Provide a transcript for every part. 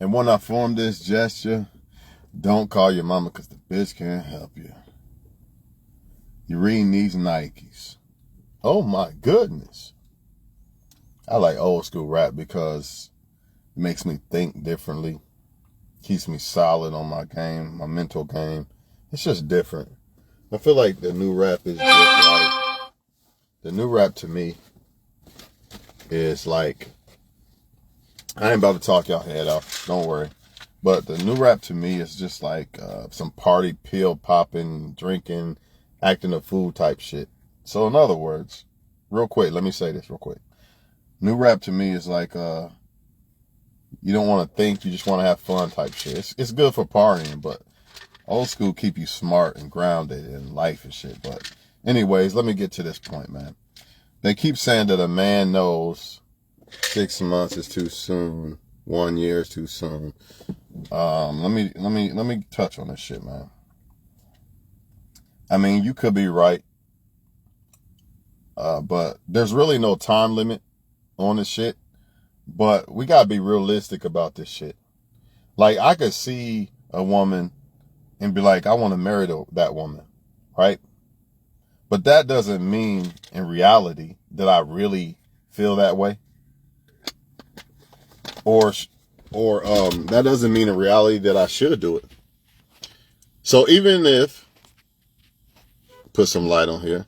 And when I form this gesture, don't call your mama because the bitch can't help you. You're reading these Nikes. Oh my goodness. I like old school rap because it makes me think differently. Keeps me solid on my game, my mental game. It's just different. I feel like the new rap is just like, the new rap to me is like, I ain't about to talk y'all head off, don't worry. But the new rap to me is just like some party pill popping, drinking, acting a fool type shit. So in other words, real quick, let me say this real quick. New rap to me is like you don't want to think, you just want to have fun type shit. It's good for partying, but old school keep you smart and grounded in life and shit. But anyways, let me get to this point, man. They keep saying that a man knows 6 months is too soon, 1 year is too soon. Let me touch on this shit, man. I mean, you could be right, but there's really no time limit on this shit. But we gotta be realistic about this shit. Like, I could see a woman and be like, I want to marry that woman, right? But that doesn't mean in reality that I really feel that way. Or that doesn't mean in reality that I should do it. So even if, put some light on here,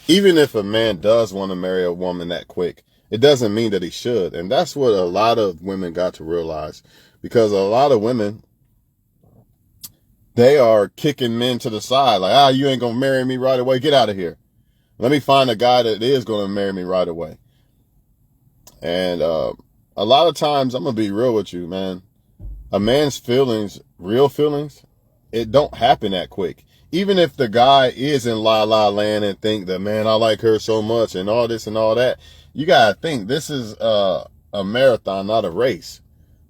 even if a man does want to marry a woman that quick, it doesn't mean that he should. And that's what a lot of women got to realize. Because a lot of women, they are kicking men to the side. Like, you ain't going to marry me right away. Get out of here. Let me find a guy that is going to marry me right away. And a lot of times, I'm going to be real with you, man. A man's feelings, real feelings, it don't happen that quick. Even if the guy is in la la land and think that, man, I like her so much and all this and all that, you got to think this is a marathon, not a race.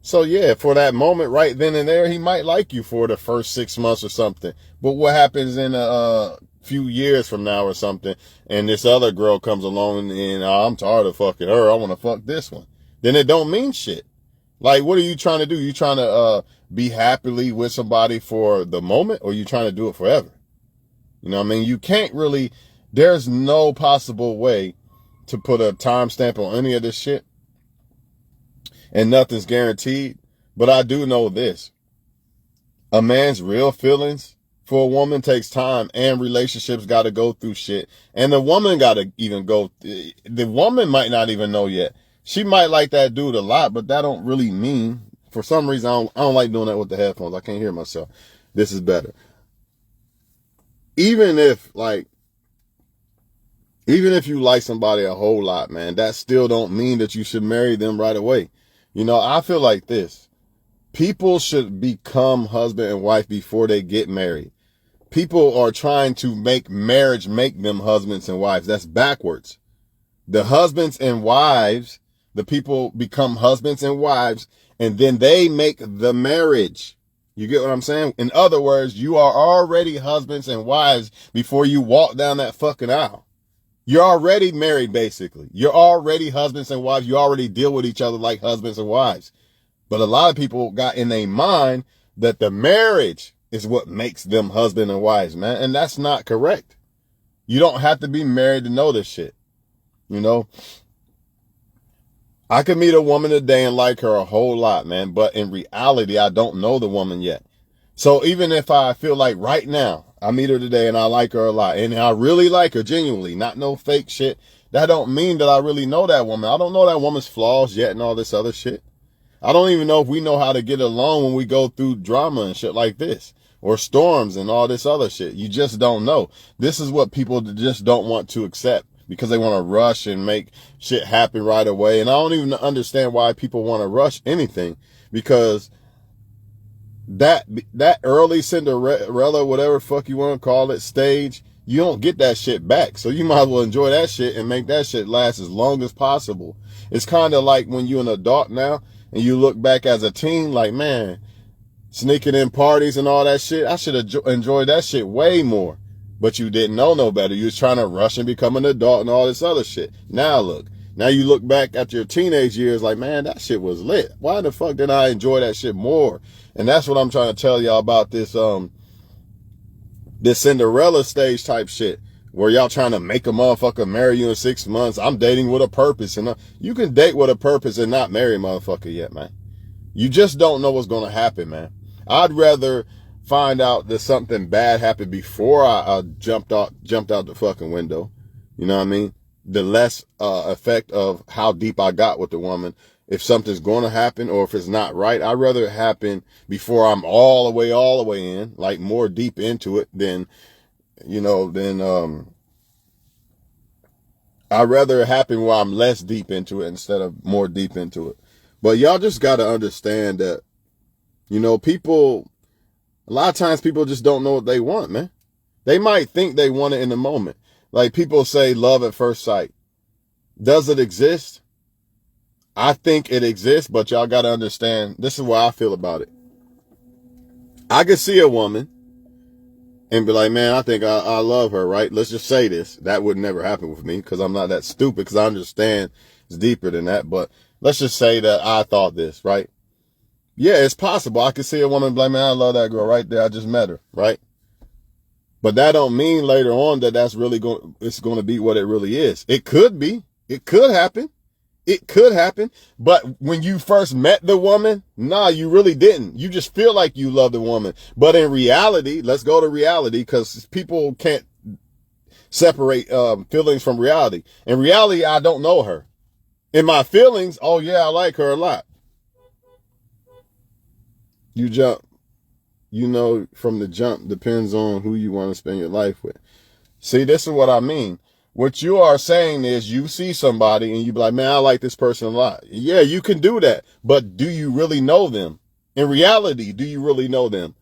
So yeah, for that moment right then and there, he might like you for the first 6 months or something. But what happens in a few years from now or something, and this other girl comes along and I'm tired of fucking her, I want to fuck this one. Then it don't mean shit. Like, what are you trying to do? You trying to be happily with somebody for the moment, or you trying to do it forever? You know what I mean? You can't really, there's no possible way to put a timestamp on any of this shit. And nothing's guaranteed. But I do know this. A man's real feelings for a woman takes time, and relationships got to go through shit. And the woman got to even the woman might not even know yet. She might like that dude a lot, but that don't really mean, for some reason, I don't like doing that with the headphones. I can't hear myself. This is better. Even if you like somebody a whole lot, man, that still don't mean that you should marry them right away. You know, I feel like this. People should become husband and wife before they get married. People are trying to make marriage make them husbands and wives. That's backwards. The husbands and wives, the people become husbands and wives, and then they make the marriage. You get what I'm saying? In other words, you are already husbands and wives before you walk down that fucking aisle. You're already married, basically. You're already husbands and wives. You already deal with each other like husbands and wives. But a lot of people got in their mind that the marriage is what makes them husband and wives, man. And that's not correct. You don't have to be married to know this shit. You know? I could meet a woman today and like her a whole lot, man. But in reality, I don't know the woman yet. So even if I feel like right now, I meet her today and I like her a lot, and I really like her genuinely, not no fake shit, that don't mean that I really know that woman. I don't know that woman's flaws yet and all this other shit. I don't even know if we know how to get along when we go through drama and shit like this, or storms and all this other shit. You just don't know. This is what people just don't want to accept, because they want to rush and make shit happen right away. And I don't even understand why people want to rush anything, because that early Cinderella, whatever fuck you want to call it, stage, you don't get that shit back. So you might as well enjoy that shit and make that shit last as long as possible. It's kind of like when you're an adult now and you look back as a teen, like, man, sneaking in parties and all that shit, I should have enjoyed that shit way more. But you didn't know no better. You was trying to rush and become an adult and all this other shit. Now look, Now you look back at your teenage years like, man, that shit was lit. Why the fuck didn't I enjoy that shit more? And that's what I'm trying to tell y'all about this Cinderella stage type shit, where y'all trying to make a motherfucker marry you in 6 months. I'm dating with a purpose. And you can date with a purpose and not marry a motherfucker yet, man. You just don't know what's going to happen, man. I'd rather find out that something bad happened before I jumped out the fucking window. You know what I mean? The less effect of how deep I got with the woman. If something's going to happen or if it's not right, I'd rather it happen before I'm all the way in, like more deep into it than, I'd rather it happen while I'm less deep into it instead of more deep into it. But y'all just got to understand that, people, a lot of times people just don't know what they want, man. They might think they want it in the moment. Like people say love at first sight. Does it exist? I think it exists, but y'all got to understand, this is why I feel about it. I could see a woman and be like, man, I think I love her, right? Let's just say this. That would never happen with me because I'm not that stupid, because I understand it's deeper than that. But let's just say that I thought this, right? Yeah, it's possible. I could see a woman be like, man, I love that girl right there. I just met her, right? But that don't mean later on that that's really it's going to be what it really is. It could be. It could happen. It could happen. But when you first met the woman, nah, you really didn't. You just feel like you love the woman. But in reality, let's go to reality, because people can't separate feelings from reality. In reality, I don't know her. In my feelings, oh yeah, I like her a lot. You jump, from the jump, depends on who you want to spend your life with. See, this is what I mean. What you are saying is you see somebody and you be like, man, I like this person a lot. Yeah, you can do that. But do you really know them? In reality, do you really know them?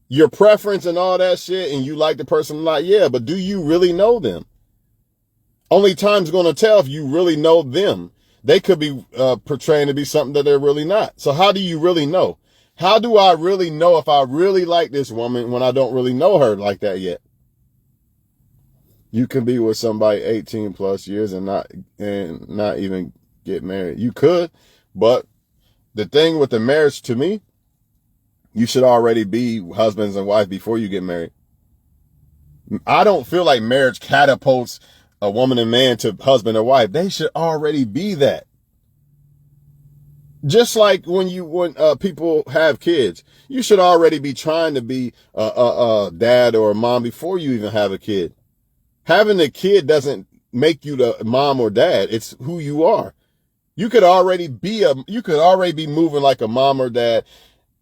Your preference and all that shit, and you like the person a lot. Yeah, but do you really know them? Only time's going to tell if you really know them. They could be portraying to be something that they're really not. So how do you really know? How do I really know if I really like this woman when I don't really know her like that yet? You can be with somebody 18 plus years and not even get married. You could, but the thing with the marriage, to me, you should already be husbands and wife before you get married. I don't feel like marriage catapults a woman and man to husband or wife. They should already be that. Just like when people have kids, you should already be trying to be a dad or a mom before you even have a kid. Having a kid doesn't make you the mom or dad. It's who you are. You could already be moving like a mom or dad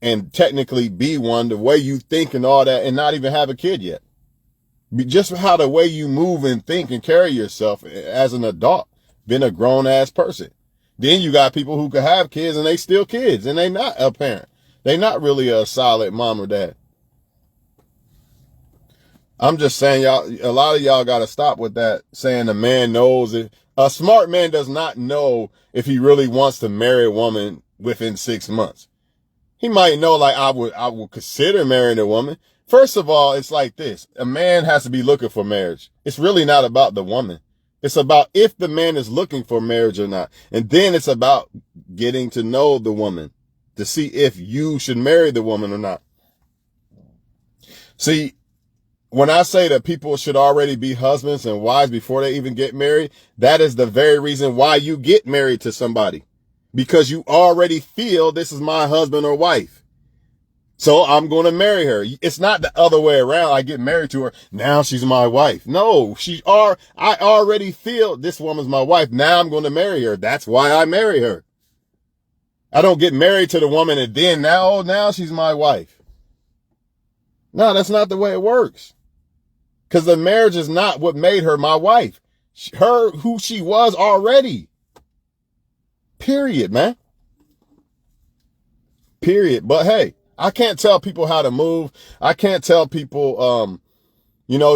and technically be one, the way you think and all that, and not even have a kid yet. Just how the way you move and think and carry yourself as an adult, being a grown ass person. Then you got people who could have kids and they still kids and they not a parent. They not really a solid mom or dad. I'm just saying, y'all, a lot of y'all got to stop with that saying the man knows it. A smart man does not know if he really wants to marry a woman within 6 months. He might know, like, I would consider marrying a woman. First of all, it's like this. A man has to be looking for marriage. It's really not about the woman. It's about if the man is looking for marriage or not. And then it's about getting to know the woman to see if you should marry the woman or not. See, when I say that people should already be husbands and wives before they even get married, that is the very reason why you get married to somebody. Because you already feel this is my husband or wife. So I'm going to marry her. It's not the other way around. I get married to her. Now she's my wife. No, I already feel this woman's my wife. Now I'm going to marry her. That's why I marry her. I don't get married to the woman and then now she's my wife. No, that's not the way it works. Because the marriage is not what made her my wife. Her, who she was already. Period, man. Period. But hey, I can't tell people how to move. I can't tell people,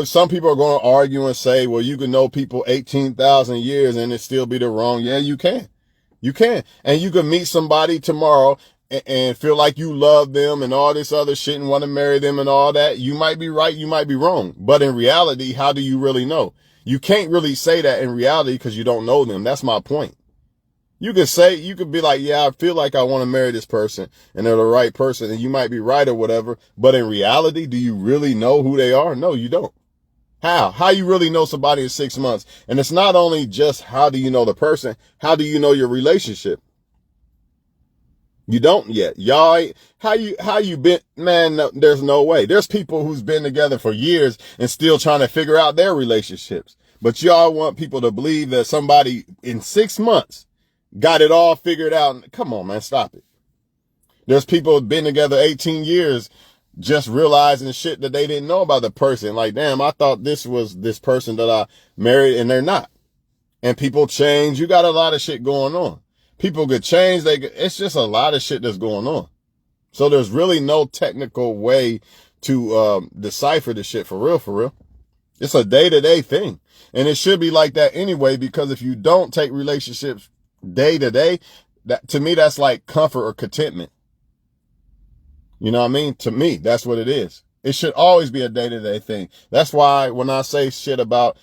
some people are going to argue and say, well, you can know people 18,000 years and it still be the wrong. Yeah, you can. You can. And you can meet somebody tomorrow and feel like you love them and all this other shit and want to marry them and all that. You might be right. You might be wrong. But in reality, how do you really know? You can't really say that in reality because you don't know them. That's my point. You could be like, yeah, I feel like I want to marry this person and they're the right person and you might be right or whatever. But in reality, do you really know who they are? No, you don't. How you really know somebody in 6 months? And it's not only just how do you know the person, how do you know your relationship? You don't yet. Y'all, how you been, man, no, there's no way. There's people who's been together for years and still trying to figure out their relationships. But y'all want people to believe that somebody in 6 months got it all figured out. Come on, man, stop it. There's people who've been together 18 years just realizing shit that they didn't know about the person. Like, damn, I thought this was this person that I married and they're not. And people change. You got a lot of shit going on. People could change. It's just a lot of shit that's going on. So there's really no technical way to decipher this shit for real, for real. It's a day-to-day thing. And it should be like that anyway, because if you don't take relationships day to day, that to me, that's like comfort or contentment. You know what I mean? To me, that's what it is. It should always be a day-to-day thing. That's why when I say shit about,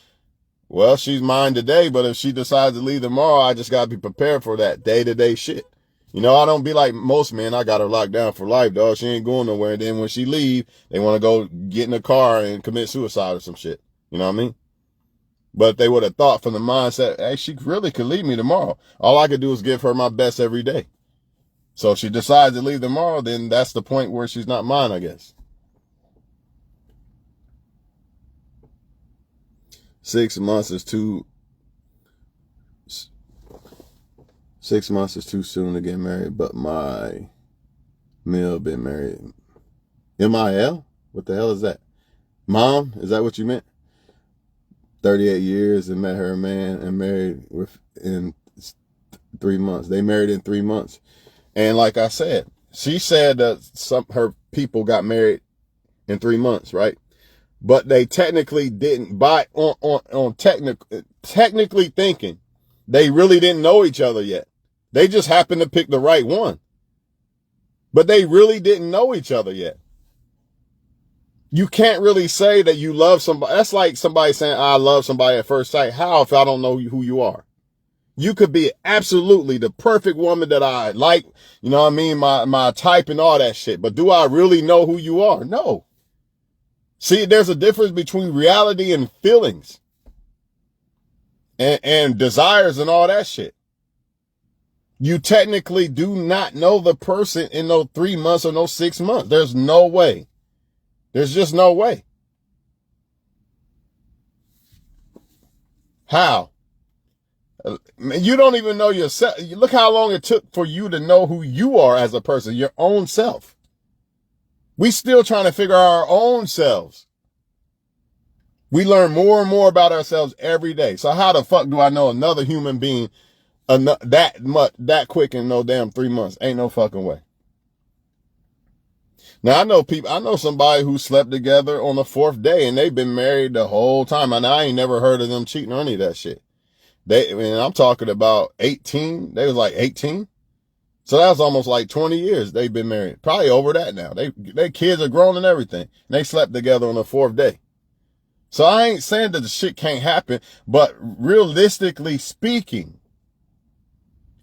well, she's mine today, but if she decides to leave tomorrow, I just got to be prepared for that day-to-day shit. You know, I don't be like most men. I got her locked down for life, dog. She ain't going nowhere. And then when she leave, they want to go get in a car and commit suicide or some shit. You know what I mean? But they would have thought from the mindset, hey, she really could leave me tomorrow. All I could do is give her my best every day. So if she decides to leave tomorrow, then that's the point where she's not mine, I guess. 6 months is too 6 months is too soon to get married, but my Mill been married. MIL? What the hell is that? Mom? Is that what you meant? 38 years and met her man and married in 3 months. They married in 3 months. And like I said, she said that her people got married in 3 months, right? But they technically didn't technically thinking, they really didn't know each other yet. They just happened to pick the right one. But they really didn't know each other yet. You can't really say that you love somebody. That's like somebody saying, I love somebody at first sight. How if I don't know who you are? You could be absolutely the perfect woman that I like, you know what I mean, my type and all that shit. But do I really know who you are? No. See, there's a difference between reality and feelings and desires and all that shit. You technically do not know the person in those 3 months or those 6 months. There's no way. There's just no way. How? You don't even know yourself. Look how long it took for you to know who you are as a person, your own self. We still trying to figure out our own selves. We learn more and more about ourselves every day. So how the fuck do I know another human being that quick in no damn 3 months? Ain't no fucking way. Now I know somebody who slept together on the 4th day and they've been married the whole time. And I ain't never heard of them cheating or any of that shit. I'm talking about 18. They was like 18. So that was almost like 20 years they've been married. Probably over that now. They kids are grown and everything. And they slept together on the 4th day. So I ain't saying that the shit can't happen, but realistically speaking,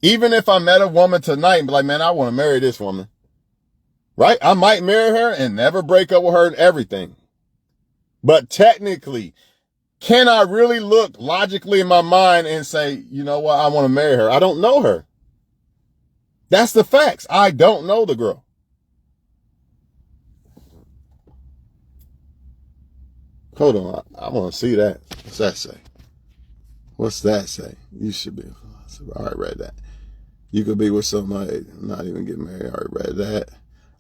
even if I met a woman tonight and be like, man, I want to marry this woman, right? I might marry her and never break up with her and everything. But technically, can I really look logically in my mind and say, you know what, I want to marry her? I don't know her. That's the facts. I don't know the girl. Hold on. I want to see that. What's that say? What's that say? You should be. I already read that. You could be with somebody, not even get married. I already read that.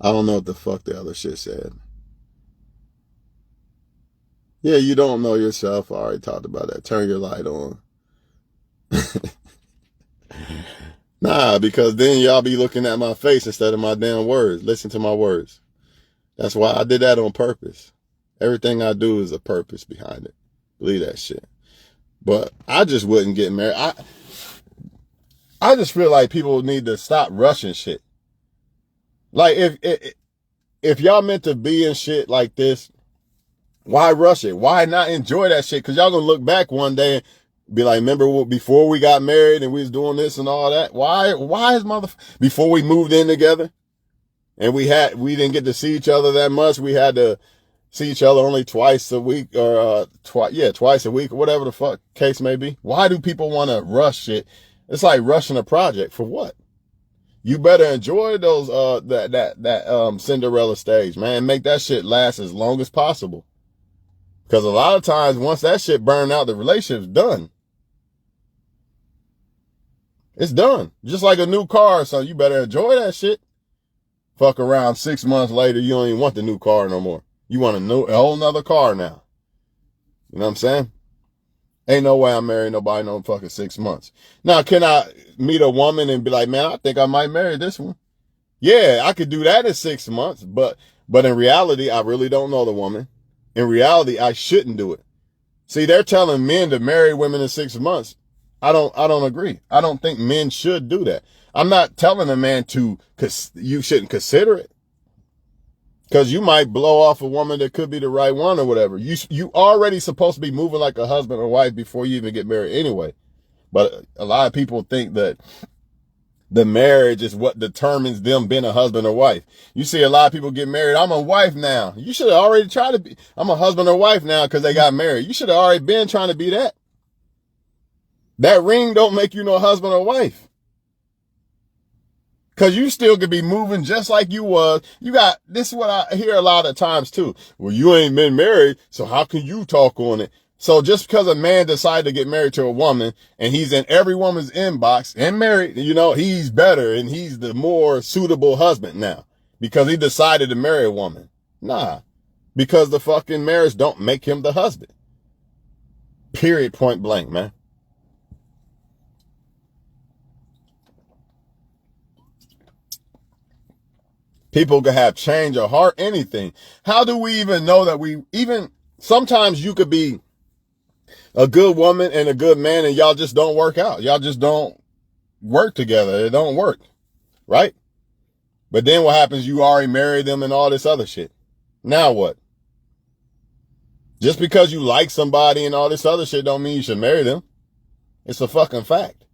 I don't know what the fuck the other shit said. Yeah, you don't know yourself. I already talked about that. Turn your light on. Nah, because then y'all be looking at my face instead of my damn words. Listen to my words. That's why I did that on purpose. Everything I do is a purpose behind it. Believe that shit. But I just wouldn't get married. I just feel like people need to stop rushing shit. Like if y'all meant to be in shit like this, Why rush it? Why not enjoy that shit? Because y'all gonna look back one day and be like, remember before we got married and we was doing this and all that? Why is before we moved in together and we didn't get to see each other that much. We had to see each other only twice a week or twice a week or whatever the fuck case may be. Why do people want to rush it? It's like rushing a project for what? You better enjoy those that Cinderella stage, man. Make that shit last as long as possible. Because a lot of times, once that shit burn out, the relationship's done. It's done. Just like a new car, so you better enjoy that shit. Fuck around 6 months later, you don't even want the new car no more. You want a whole nother car now. You know what I'm saying? Ain't no way I'm marrying nobody no fucking 6 months. Now, can I meet a woman and be like, man, I think I might marry this one? Yeah, I could do that in 6 months, but in reality, I really don't know the woman. In reality, I shouldn't do it. See, they're telling men to marry women in 6 months. I don't agree. I don't think men should do that. I'm not telling a man cause you shouldn't consider it. Cause you might blow off a woman that could be the right one or whatever. You already supposed to be moving like a husband or wife before you even get married anyway. But a lot of people think that the marriage is what determines them being a husband or wife. You see a lot of people get married. I'm a wife now. You should have already tried to be. I'm a husband or wife now because they got married. You should have already been trying to be that. That ring don't make you no husband or wife. Because you still could be moving just like you was. This is what I hear a lot of times too. Well, you ain't been married, so how can you talk on it? So just because a man decided to get married to a woman and he's in every woman's inbox and married, he's better and he's the more suitable husband now because he decided to marry a woman. Nah, because the fucking marriage don't make him the husband. Period, point blank, man. People can have change of heart, anything. How do we even know that sometimes you could be a good woman and a good man and y'all just don't work out. Y'all just don't work together. It don't work. Right? But then what happens? You already married them and all this other shit. Now what? Just because you like somebody and all this other shit don't mean you should marry them. It's a fucking fact.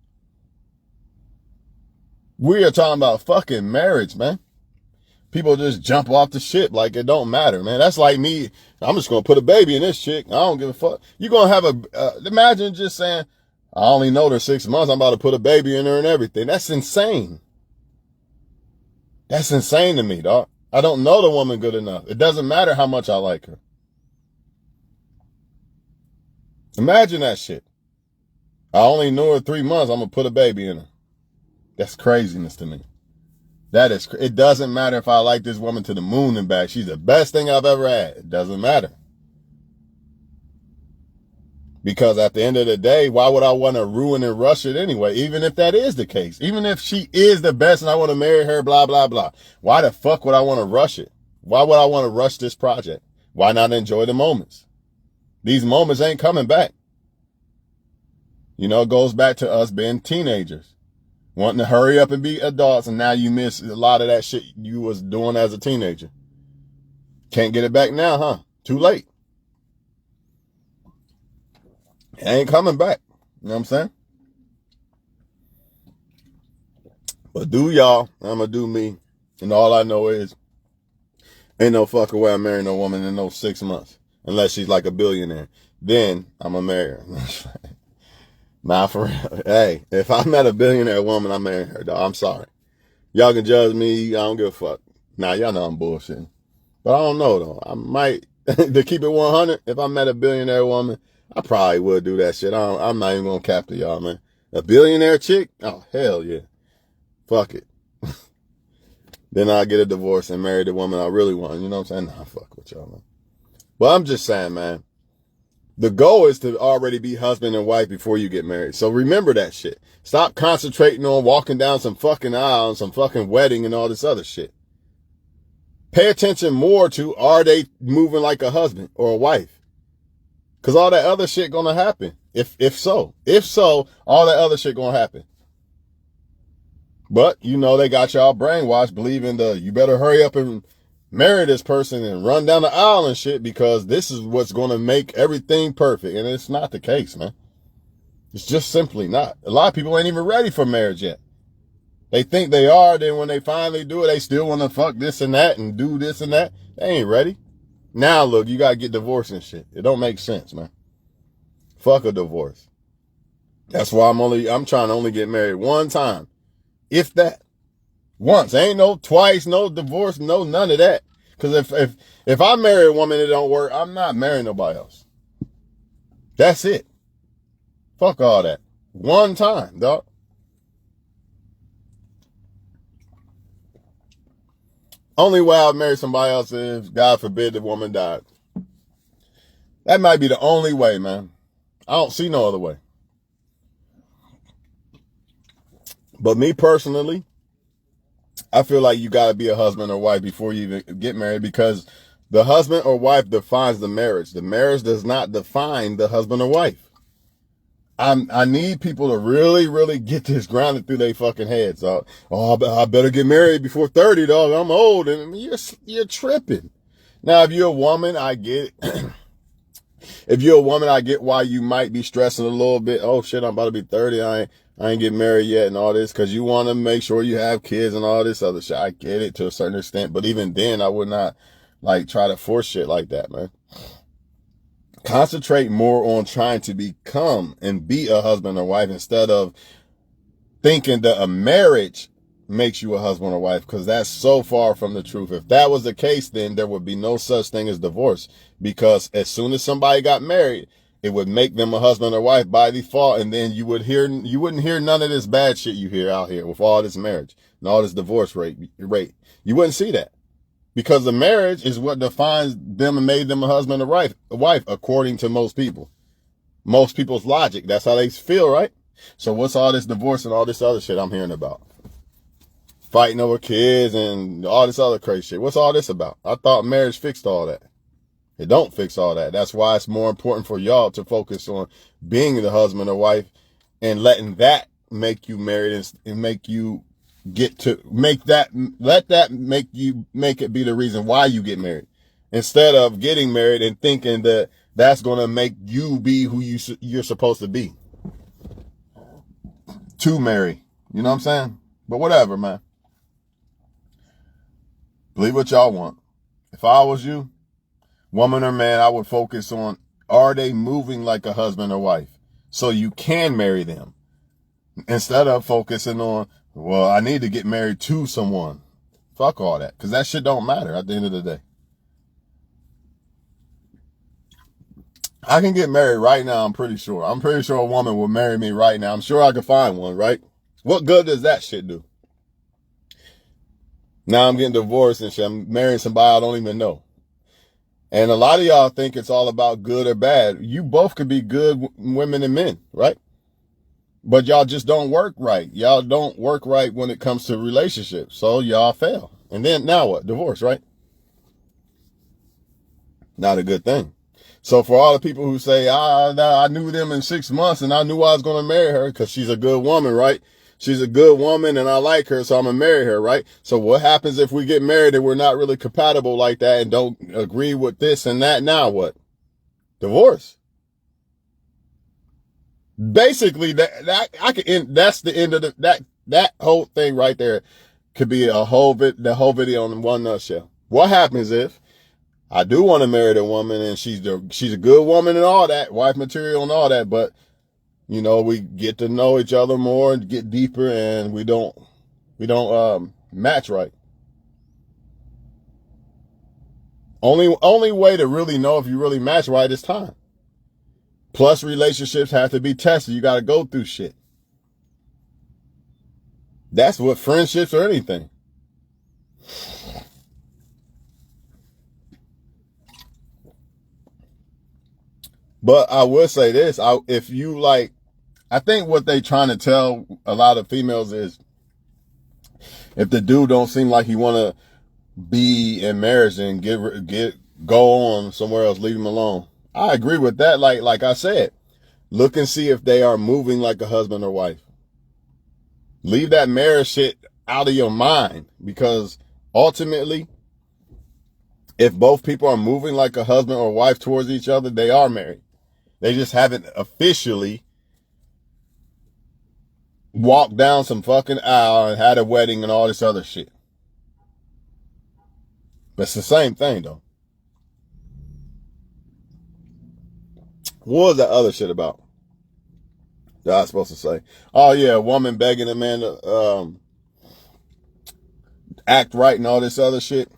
We are talking about fucking marriage, man. People just jump off the ship like it don't matter, man. That's like me. I'm just going to put a baby in this chick. I don't give a fuck. You're going to have imagine just saying, I only know her 6 months. I'm about to put a baby in her and everything. That's insane. That's insane to me, dog. I don't know the woman good enough. It doesn't matter how much I like her. Imagine that shit. I only knew her 3 months. I'm going to put a baby in her. That's craziness to me. It doesn't matter if I like this woman to the moon and back. She's the best thing I've ever had. It doesn't matter. Because at the end of the day, why would I want to ruin and rush it anyway? Even if that is the case. Even if she is the best and I want to marry her, blah, blah, blah. Why the fuck would I want to rush it? Why would I want to rush this project? Why not enjoy the moments? These moments ain't coming back. It goes back to us being teenagers. Wanting to hurry up and be adults, and now you miss a lot of that shit you was doing as a teenager. Can't get it back now, huh? Too late. It ain't coming back. You know what I'm saying? But do y'all, I'm gonna do me. And all I know is, ain't no fucking way I'm marrying no woman in no 6 months. Unless she's like a billionaire. Then I'm gonna marry her. Nah, for real. Hey, if I met a billionaire woman, I'm marrying her, dog. I'm sorry. Y'all can judge me. I don't give a fuck. Nah, y'all know I'm bullshitting. But I don't know, though. I might, to keep it 100, if I met a billionaire woman, I probably would do that shit. I'm not even going to cap to y'all, man. A billionaire chick? Oh, hell yeah. Fuck it. Then I'll get a divorce and marry the woman I really want. You know what I'm saying? Nah, fuck with y'all, man. But I'm just saying, man. The goal is to already be husband and wife before you get married. So remember that shit. Stop concentrating on walking down some fucking aisle and some fucking wedding and all this other shit. Pay attention more to, are they moving like a husband or a wife? Because all that other shit gonna happen. If so, all that other shit gonna happen. But, they got y'all brainwashed believing you better hurry up and marry this person and run down the aisle and shit because this is what's going to make everything perfect. And it's not the case, man. It's just simply not. A lot of people ain't even ready for marriage yet. They think they are. Then when they finally do it, they still want to fuck this and that and do this and that. They ain't ready. Now, look, you got to get divorced and shit. It don't make sense, man. Fuck a divorce. That's why I'm trying to only get married one time. If that. Once. Ain't no twice, no divorce, no none of that. Because if I marry a woman that don't work, I'm not marrying nobody else. That's it. Fuck all that. One time, dog. Only way I'll marry somebody else is, God forbid, the woman died. That might be the only way, man. I don't see no other way. But me personally, I feel like you got to be a husband or wife before you even get married, because the husband or wife defines the marriage. The marriage does not define the husband or wife. I need people to really, really get this grounded through their fucking heads. Oh, I better get married before 30, dog. I'm old. And you're tripping. Now, if you're a woman, I get it. If you're a woman, I get why you might be stressing a little bit. Oh shit, I'm about to be 30. I ain't getting married yet and all this, because you want to make sure you have kids and all this other shit. I get it to a certain extent, but even then, I would not like try to force shit like that, man. Concentrate more on trying to become and be a husband or wife instead of thinking that a marriage makes you a husband or wife, because that's so far from the truth. If that was the case, then there would be no such thing as divorce, because as soon as somebody got married, it would make them a husband or wife by default, and then you wouldn't hear none of this bad shit you hear out here with all this marriage and all this divorce rate. You wouldn't see that, because the marriage is what defines them and made them a husband or wife, according to most people. Most people's logic. That's how they feel, right? So what's all this divorce and all this other shit I'm hearing about? Fighting over kids and all this other crazy shit. What's all this about? I thought marriage fixed all that. It don't fix all that. That's why it's more important for y'all to focus on being the husband or wife and letting that make you married and make you let that make it be the reason why you get married, instead of getting married and thinking that that's going to make you be who you're supposed to be to marry. You know what I'm saying? But whatever, man. Believe what y'all want. If I was you, woman or man, I would focus on, are they moving like a husband or wife so you can marry them, instead of focusing on, well, I need to get married to someone. Fuck all that, because that shit don't matter at the end of the day. I can get married right now, I'm pretty sure. I'm pretty sure a woman will marry me right now. I'm sure I can find one, right? What good does that shit do? Now I'm getting divorced and shit. I'm marrying somebody I don't even know. And a lot of y'all think it's all about good or bad. You both could be good women and men, right? But y'all just don't work right. Y'all don't work right when it comes to relationships. So y'all fail. And then now what? Divorce, right? Not a good thing. So for all the people who say, I knew them in 6 months and I knew I was going to marry her because she's a good woman, right? She's a good woman and I like her, so I'm going to marry her, right? So what happens if we get married and we're not really compatible like that and don't agree with this and that? Now what? Divorce. Basically, that's the end of that whole thing right there. Could be the whole video in one nutshell. What happens if I do want to marry the woman and she's a good woman and all that, wife material and all that, but you know, we get to know each other more and get deeper and we don't match right. Only way to really know if you really match right is time. Plus, relationships have to be tested. You got to go through shit. That's what friendships or anything. But I will say this. I think what they trying to tell a lot of females is, if the dude don't seem like he want to be in marriage, and go on somewhere else, leave him alone. I agree with that. Like I said, look and see if they are moving like a husband or wife. Leave that marriage shit out of your mind, because ultimately If both people are moving like a husband or wife towards each other, they are married. They just haven't officially walked down some fucking aisle and had a wedding and all this other shit. But it's the same thing, though. What was that other shit about that I was supposed to say? Oh, yeah, a woman begging a man to act right and all this other shit.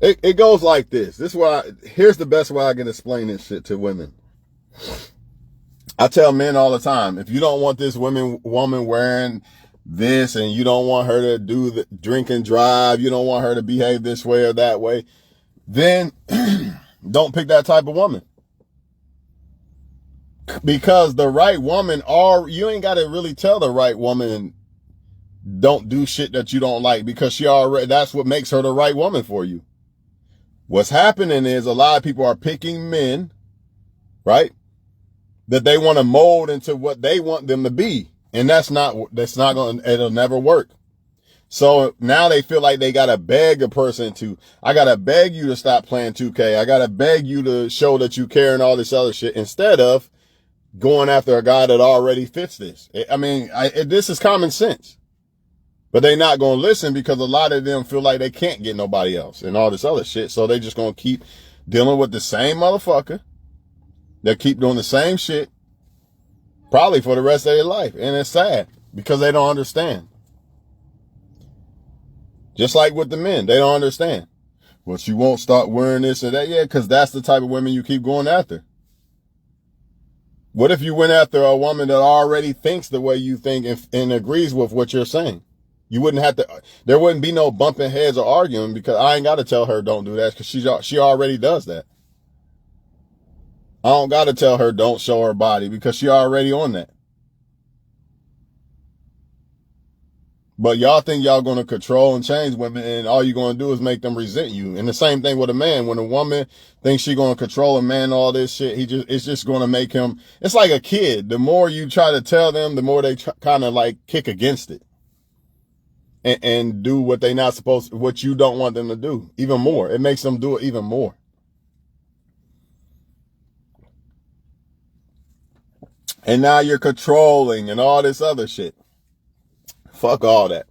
It goes like this. Here's the best way I can explain this shit to women. I tell men all the time, if you don't want this woman wearing this and you don't want her to do the drink and drive, you don't want her to behave this way or that way, then don't pick that type of woman. Because the right woman, you ain't got to really tell the right woman don't do shit that you don't like, because that's what makes her the right woman for you. What's happening is a lot of people are picking men, right, that they want to mold into what they want them to be. And that's not going to, it'll never work. So now they feel like they got to beg a person I got to beg you to stop playing 2K. I got to beg you to show that you care and all this other shit, instead of going after a guy that already fits this. This is common sense. But they're not going to listen, because a lot of them feel like they can't get nobody else and all this other shit. So they just going to keep dealing with the same motherfucker. They'll keep doing the same shit, probably for the rest of their life. And it's sad, because they don't understand. Just like with the men, they don't understand. Well, she won't start wearing this or that. Yeah, because that's the type of women you keep going after. What if you went after a woman that already thinks the way you think and agrees with what you're saying? You wouldn't have to, there wouldn't be no bumping heads or arguing, because I ain't got to tell her don't do that, because she already does that. I don't got to tell her don't show her body, because she already on that. But y'all think y'all going to control and change women, and all you're going to do is make them resent you. And the same thing with a man. When a woman thinks she's going to control a man, all this shit, it's just going to make him, it's like a kid. The more you try to tell them, the more they kind of like kick against it. And do what they not supposed to, what you don't want them to do, even more. It makes them do it even more. And now you're controlling and all this other shit. Fuck all that.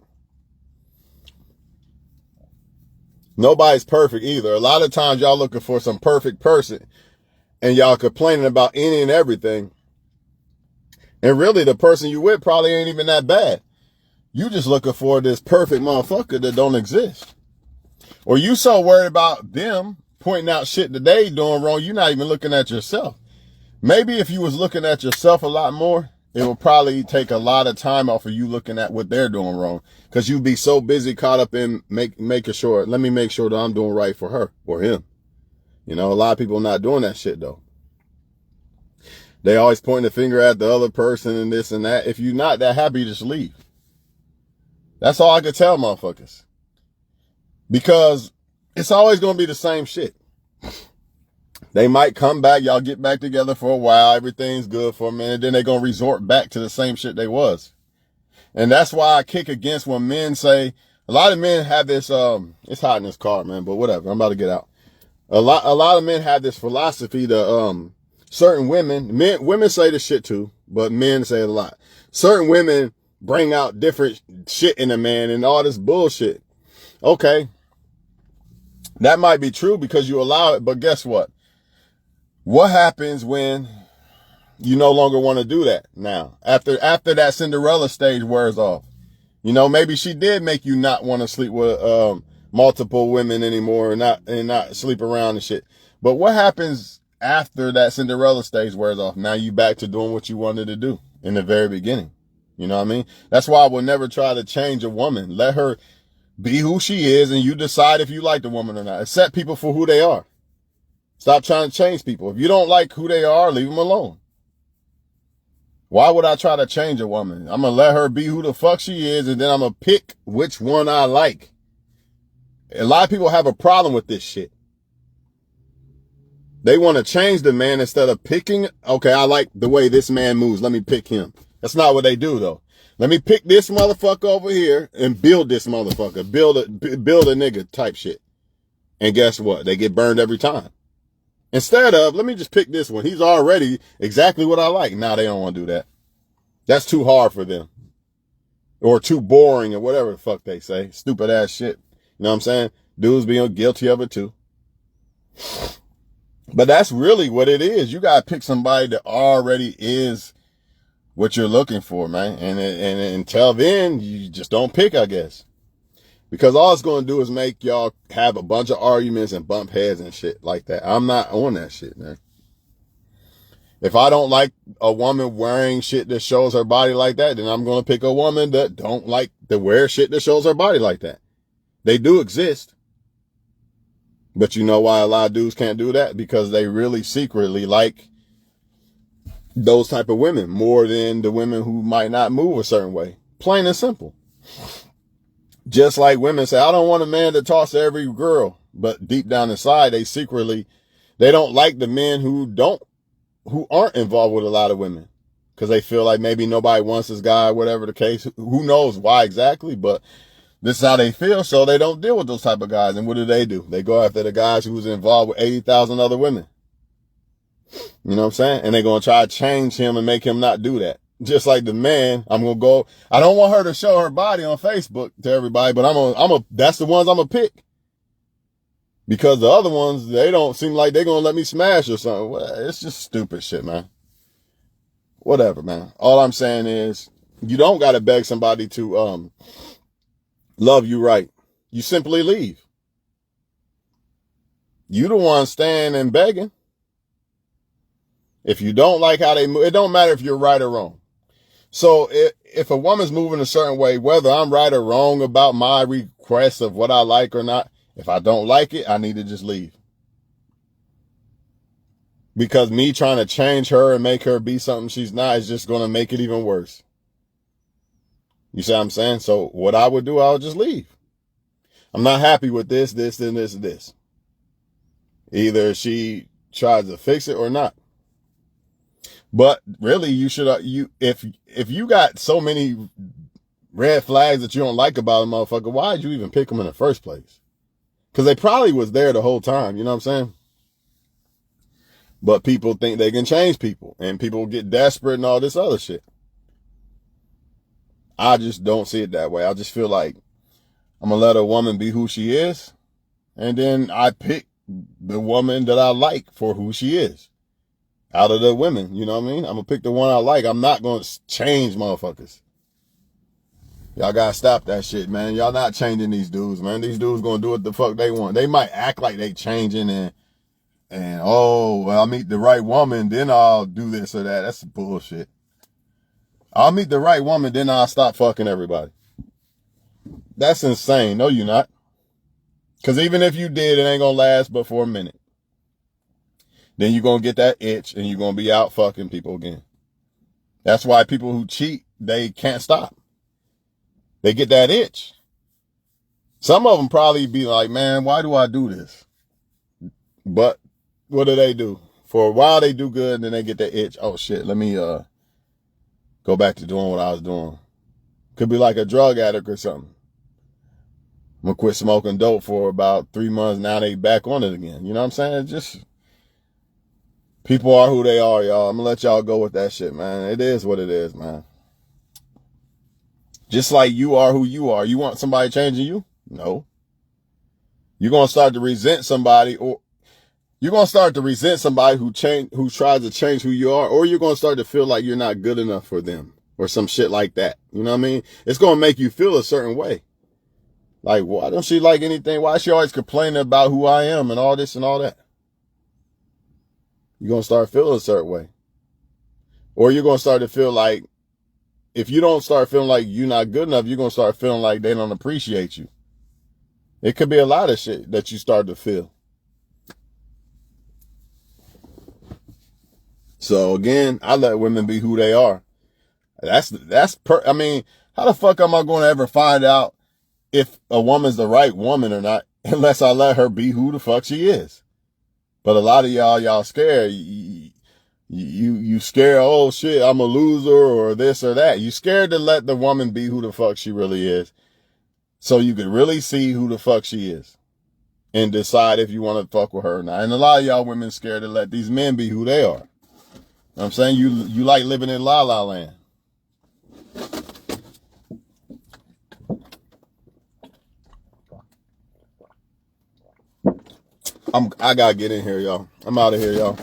Nobody's perfect either. A lot of times y'all looking for some perfect person, and y'all complaining about any and everything. And really the person you with probably ain't even that bad. You just looking for this perfect motherfucker that don't exist. Or you so worried about them pointing out shit that they doing wrong, you're not even looking at yourself. Maybe if you was looking at yourself a lot more, it will probably take a lot of time off of you looking at what they're doing wrong, because you'd be so busy caught up in making sure, let me make sure that I'm doing right for her or him. You know, a lot of people are not doing that shit though. They always pointing the finger at the other person and this and that. If you're not that happy, just leave. That's all I could tell motherfuckers. Because it's always going to be the same shit. They might come back, y'all get back together for a while, everything's good for a minute, then they're going to resort back to the same shit they was. And that's why I kick against when men say, a lot of men have this, it's hot in this car, man, but whatever, I'm about to get out. A lot of men have this philosophy to, certain women say this shit too, but men say it a lot. Certain women bring out different shit in a man and all this bullshit. Okay. That might be true because you allow it, but guess what? What happens when you no longer want to do that now? After that Cinderella stage wears off. You know, maybe she did make you not want to sleep with multiple women anymore and not sleep around and shit. But what happens after that Cinderella stage wears off? Now you back to doing what you wanted to do in the very beginning. You know what I mean? That's why I will never try to change a woman. Let her be who she is, and you decide if you like the woman or not. Accept people for who they are. Stop trying to change people. If you don't like who they are, leave them alone. Why would I try to change a woman? I'm going to let her be who the fuck she is, and then I'm going to pick which one I like. A lot of people have a problem with this shit. They want to change the man instead of picking, okay, I like the way this man moves, let me pick him. That's not what they do, though. Let me pick this motherfucker over here and build this motherfucker. Build a nigga type shit. And guess what? They get burned every time. Instead of, let me just pick this one. He's already exactly what I like. Now they don't want to do that. That's too hard for them. Or too boring or whatever the fuck they say. Stupid ass shit. You know what I'm saying? Dudes being guilty of it too. But that's really what it is. You gotta pick somebody that already is what you're looking for, man. And until then, you just don't pick, I guess. Because all it's going to do is make y'all have a bunch of arguments and bump heads and shit like that. I'm not on that shit, man. If I don't like a woman wearing shit that shows her body like that, then I'm going to pick a woman that don't like to wear shit that shows her body like that. They do exist. But you know why a lot of dudes can't do that? Because they really secretly like those type of women more than the women who might not move a certain way. Plain and simple. Just like women say, I don't want a man to talk to every girl, but deep down inside, they don't like the men who aren't involved with a lot of women because they feel like maybe nobody wants this guy, whatever the case. Who knows why exactly, but this is how they feel. So they don't deal with those type of guys. And what do? They go after the guys who's involved with 80,000 other women. You know what I'm saying? And they're going to try to change him and make him not do that. Just like the man, I don't want her to show her body on Facebook to everybody, but that's the ones I'm gonna pick. Because the other ones, they don't seem like they're gonna let me smash or something. Well, it's just stupid shit, man. Whatever, man. All I'm saying is, you don't gotta beg somebody to, love you right. You simply leave. You the one staying and begging. If you don't like how they move, it don't matter if you're right or wrong. So if a woman's moving a certain way, whether I'm right or wrong about my request of what I like or not, if I don't like it, I need to just leave. Because me trying to change her and make her be something she's not is just going to make it even worse. You see what I'm saying? So what I would do, I would just leave. I'm not happy with this, and this. Either she tries to fix it or not. But really, you should, if you got so many red flags that you don't like about a motherfucker, why'd you even pick them in the first place? Because they probably was there the whole time, you know what I'm saying? But people think they can change people, and people get desperate and all this other shit. I just don't see it that way. I just feel like I'm going to let a woman be who she is, and then I pick the woman that I like for who she is. Out of the women, you know what I mean? I'm going to pick the one I like. I'm not going to change motherfuckers. Y'all got to stop that shit, man. Y'all not changing these dudes, man. These dudes going to do what the fuck they want. They might act like they changing and oh, well, I'll meet the right woman, then I'll do this or that. That's bullshit. I'll meet the right woman, then I'll stop fucking everybody. That's insane. No, you're not. Because even if you did, it ain't going to last but for a minute. Then you're going to get that itch and you're going to be out fucking people again. That's why people who cheat, they can't stop. They get that itch. Some of them probably be like, man, why do I do this? But what do? For a while they do good and then they get that itch. Oh shit, let me go back to doing what I was doing. Could be like a drug addict or something. I'm going to quit smoking dope for about 3 months. Now they back on it again. You know what I'm saying? It's just... people are who they are, y'all. I'm going to let y'all go with that shit, man. It is what it is, man. Just like you are who you are. You want somebody changing you? No. You're going to start to resent somebody, or you're going to start to resent somebody who tries to change who you are, or you're going to start to feel like you're not good enough for them or some shit like that. You know what I mean? It's going to make you feel a certain way. Like, why don't she like anything? Why is she always complaining about who I am and all this and all that? You're going to start feeling a certain way. Or you're going to start to feel like, if you don't start feeling like you're not good enough, you're going to start feeling like they don't appreciate you. It could be a lot of shit that you start to feel. So again, I let women be who they are. I mean, how the fuck am I going to ever find out if a woman's the right woman or not, unless I let her be who the fuck she is? But a lot of y'all scared. You scared, oh shit, I'm a loser or this or that. You scared to let the woman be who the fuck she really is. So you can really see who the fuck she is. And decide if you want to fuck with her or not. And a lot of y'all women scared to let these men be who they are. You know what I'm saying? You like living in La La Land. I gotta get in here, y'all. I'm out of here, y'all.